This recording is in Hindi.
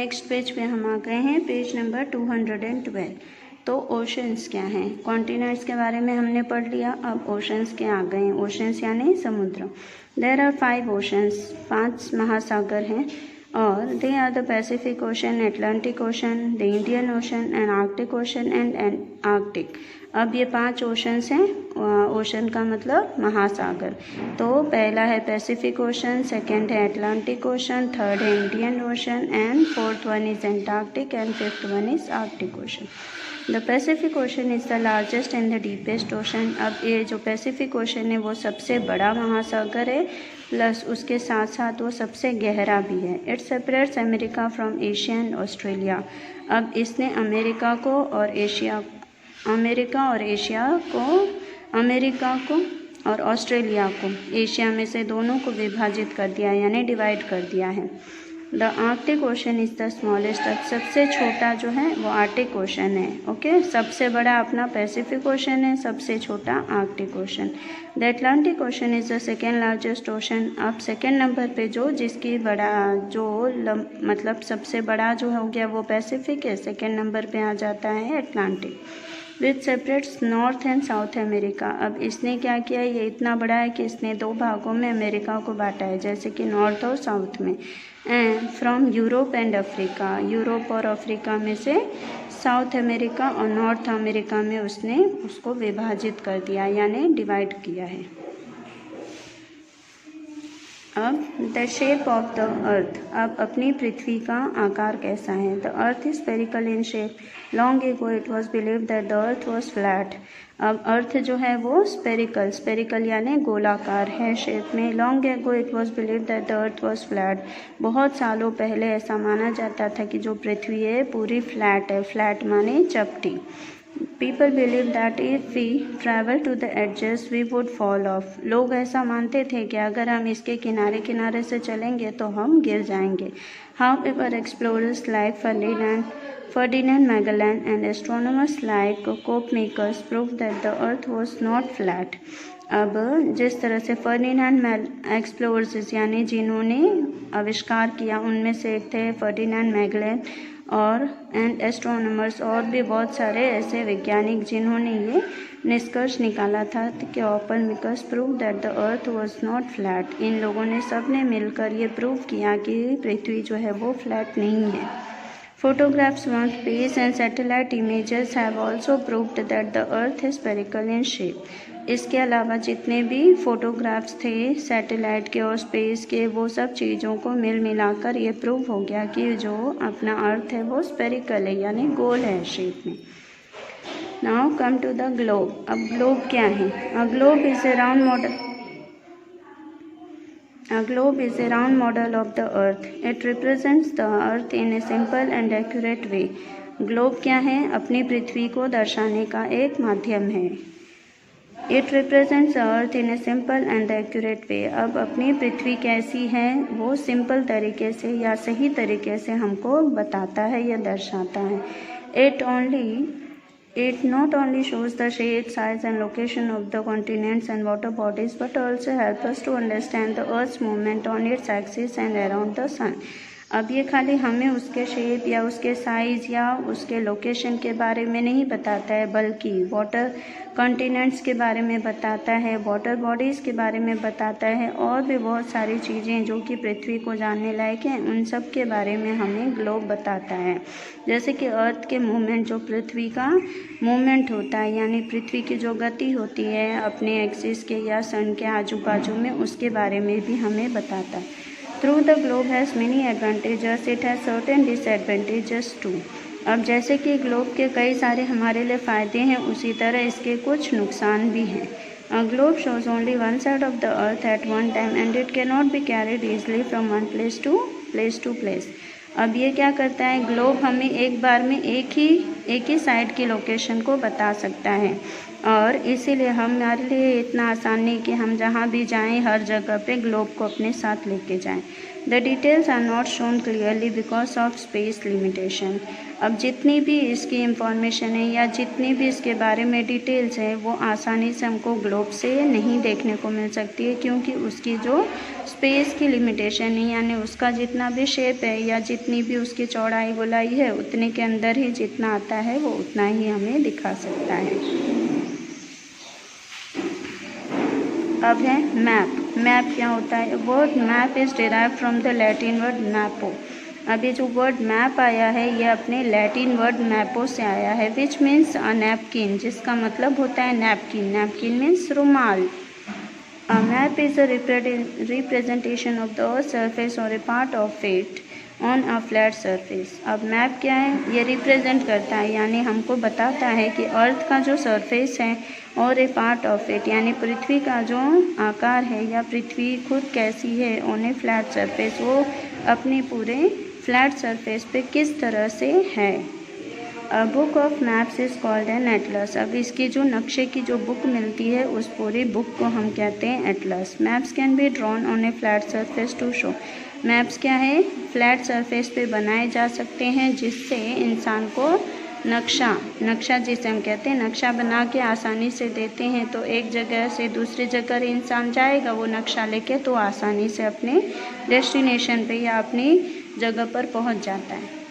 नेक्स्ट पेज पे हम आ गए हैं, पेज नंबर 212। तो ओशंस क्या हैं? कॉन्टिनेंट्स के बारे में हमने पढ़ लिया, अब ओशंस के आ गए हैं। ओशंस यानी समुद्र। देयर आर 5 ओशंस, 5 महासागर हैं, और they are the Pacific Ocean, Atlantic Ocean, the Indian Ocean and Arctic Ocean and Arctic. अब ये 5 ओशंस हैं। ओशन का मतलब महासागर। तो पहला है पैसिफिक ओशन, सेकंड है एटलांटिक ओशन, थर्ड है Indian Ocean and fourth one is Antarctic and fifth one is Arctic ocean. The Pacific ocean is the largest and the deepest ocean. अब ये जो पैसिफिक ओशन है वो सबसे बड़ा महासागर है, प्लस उसके साथ साथ वो सबसे गहरा भी है। It separates America from Asia and Australia. अब इसने अमेरिका और ऑस्ट्रेलिया को, एशिया में से दोनों को विभाजित कर दिया, यानी डिवाइड कर दिया है। The Arctic ocean is the smallest. अब सबसे छोटा जो है वो आर्कटिक ओशन है। ओके, सबसे बड़ा अपना पैसिफिक ओशन है, सबसे छोटा Arctic ocean. The Atlantic ocean is the second largest ocean. अब सेकेंड नंबर पे मतलब सबसे बड़ा जो हो गया वो पैसिफिक है, सेकेंड नंबर पे आ जाता है Atlantic. Which separates north and south America. अब इसने क्या किया, ये इतना बड़ा है कि इसने 2 भागों में अमेरिका को बांटा है, जैसे कि नॉर्थ और साउथ में। And from Europe and Africa, Europe और अफ्रीका में से साउथ अमेरिका और नॉर्थ अमेरिका में उसने उसको विभाजित कर दिया, यानी डिवाइड किया है। अब the shape of the earth. अब अपनी पृथ्वी का आकार कैसा है? The earth is spherical in shape. Long ago it was believed that the earth was flat. अब अर्थ जो है वो स्फेरिकल यानी गोलाकार है शेप में। Long ago it was believed that the earth was flat. बहुत सालों पहले ऐसा माना जाता था कि जो पृथ्वी है पूरी फ्लैट है। फ्लैट माने चपटी। People believe that if we travel to the edges we would fall off. लोग ऐसा मानते थे कि अगर हम इसके किनारे किनारे से चलेंगे तो हम गिर जाएंगे। However, explorers like Ferdinand Magellan and astronomers like Copernicus proved that the earth was not flat. अब जिस तरह से फर्डिनेंड एक्सप्लोरर्स यानी जिन्होंने आविष्कार किया, उनमें से एक थे फर्डिनेंड मैगेलन और एस्ट्रोनॉमर्स, और भी बहुत सारे ऐसे वैज्ञानिक जिन्होंने ये निष्कर्ष निकाला था कि Copernicus prove that the earth was not flat. इन लोगों ने सब ने मिलकर ये प्रूव किया कि पृथ्वी जो है वो फ्लैट नहीं है। Photographs from space and satellite images have also proved that the earth is spherical in shape. इसके अलावा जितने भी फोटोग्राफ्स थे सैटेलाइट के और स्पेस के, वो सब चीज़ों को मिलाकर ये प्रूव हो गया कि जो अपना अर्थ है वो स्फेरिकल है, यानी गोल है शेप में। Now come to the globe. अब ग्लोब क्या है? A globe is a round model of the earth. It represents the earth in a simple and accurate way. Globe क्या है? अपनी पृथ्वी को दर्शाने का एक माध्यम है। It represents the earth in a simple and accurate way. अब अपनी पृथ्वी कैसी है वो सिंपल तरीके से या सही तरीके से हमको बताता है या दर्शाता है। It not only shows the shape, size and location of the continents and water bodies but also helps us to understand the Earth's movement on its axis and around the sun. अब ये खाली हमें उसके शेप या उसके साइज़ या उसके लोकेशन के बारे में नहीं बताता है, बल्कि वाटर कॉन्टिनेंट्स के बारे में बताता है, वाटर बॉडीज़ के बारे में बताता है, और भी बहुत सारी चीज़ें जो कि पृथ्वी को जानने लायक हैं, उन सब के बारे में हमें ग्लोब बताता है। जैसे कि अर्थ के मूवमेंट, जो पृथ्वी का मूवमेंट होता है, यानी पृथ्वी की जो गति होती है अपने एक्सिस के या सन के आजू बाजू में, उसके बारे में भी हमें बताता है। Through the globe has many advantages, it has certain disadvantages too. अब जैसे कि ग्लोब के कई सारे हमारे लिए फ़ायदे हैं, उसी तरह इसके कुछ नुकसान भी हैं। A globe shows only one side of the earth at one time and it cannot be carried easily from one place to place. अब ये क्या करता है? ग्लोब हमें एक बार में एक ही साइड की लोकेशन को बता सकता है, और इसीलिए हमारे लिए इतना आसान नहीं कि हम जहाँ भी जाएं हर जगह पे ग्लोब को अपने साथ लेके जाएं। The details are not shown clearly because of space limitation. अब जितनी भी इसकी इंफॉर्मेशन है या जितनी भी इसके बारे में डिटेल्स है वो आसानी से हमको ग्लोब से नहीं देखने को मिल सकती है, क्योंकि उसकी जो स्पेस की लिमिटेशन है, यानी उसका जितना भी शेप है या जितनी भी उसकी चौड़ाई गोलाई है उतने के अंदर ही जितना आता है वो उतना ही हमें दिखा सकता है। अब है मैप। मैप क्या होता है? Word map is derive from the Latin word mappa. अब ये जो वर्ड मैप आया है ये अपने लैटिन वर्ड मैपो से आया है, विच मीन्स अ नैपकिन, जिसका मतलब होता है नैपकिन। नैपकिन मीन्स रुमाल। A map is a representation of the earth's surface or a part of it on a flat surface। अब मैप क्या है? ये रिप्रेजेंट करता है, यानी हमको बताता है कि अर्थ का जो सरफेस है और ए पार्ट ऑफ इट, यानी पृथ्वी का जो आकार है या पृथ्वी खुद कैसी है ऑन ए फ्लैट सरफेस, वो अपने पूरे फ्लैट सरफेस पे किस तरह से है। A book of maps is called an atlas। अब इसकी जो नक्शे की जो बुक मिलती है उस पूरी बुक को हम कहते हैं atlas. Maps can be drawn on a flat surface to show. Maps क्या है? फ्लैट सरफेस पे बनाए जा सकते हैं, जिससे इंसान को नक्शा जिसे हम कहते हैं नक्शा बना के आसानी से देते हैं, तो एक जगह से दूसरी जगह इंसान जाएगा वो नक्शा लेके तो आसानी से अपने डेस्टिनेशन पे या अपनी जगह पर पहुंच जाता है।